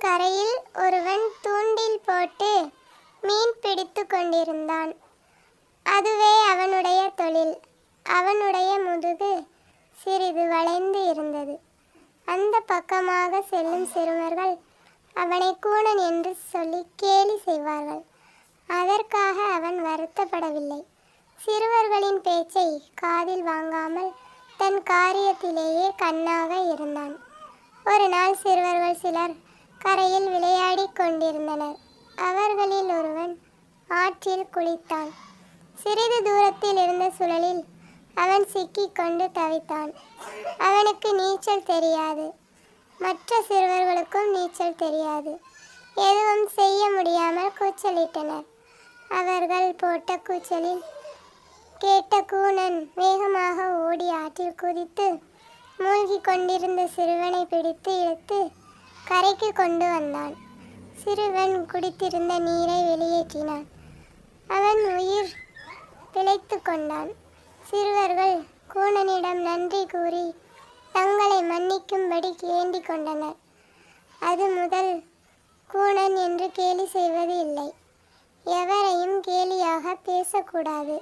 கரையில் ஒருவன் தூண்டில் போட்டு மீன் பிடித்து கொண்டிருந்தான். அதுவே அவனுடைய தொழில். அவனுடைய முதுகு சிறிது வளைந்து இருந்தது. அந்த பக்கமாக செல்லும் சிறுவர்கள் அவனை கூணன் என்று சொல்லி கேலி செய்வார்கள். அதற்காக அவன் வருத்தப்படவில்லை. சிறுவர்களின் பேச்சை காதில் வாங்காமல் தன் காரியத்திலேயே கண்ணாக இருந்தான். ஒரு நாள் சிறுவர்கள் சிலர் கரையில் விளையாடி கொண்டிருந்தனர். அவர்களில் ஒருவன் ஆற்றில் குளித்தான். சிறிது தூரத்தில் இருந்த சுழலில் அவன் சிக்கிக்கொண்டு தவித்தான். அவனுக்கு நீச்சல் தெரியாது. மற்ற சிறுவர்களுக்கும் நீச்சல் தெரியாது. எதுவும் செய்ய முடியாமல் கூச்சலிட்டனர். அவர்கள் போட்ட கூச்சலில் கேட்ட கூணன் வேகமாக ஓடி ஆற்றில் குதித்து மூழ்கி கொண்டிருந்த சிறுவனை பிடித்து இழுத்து கரைக்கு கொண்டு வந்தான். சிறுவன் குடித்திருந்த நீரை வெளியேற்றினான். அவன் உயிர் பிழைத்து கொண்டான். சிறுவர்கள் கூணனிடம் நன்றி கூறி தங்களை மன்னிக்கும்படி வேண்டிக் கொண்டனர். அது முதல் கூணன் என்று கேலி செய்வது இல்லை. எவரையும் கேலியாக பேசக்கூடாது.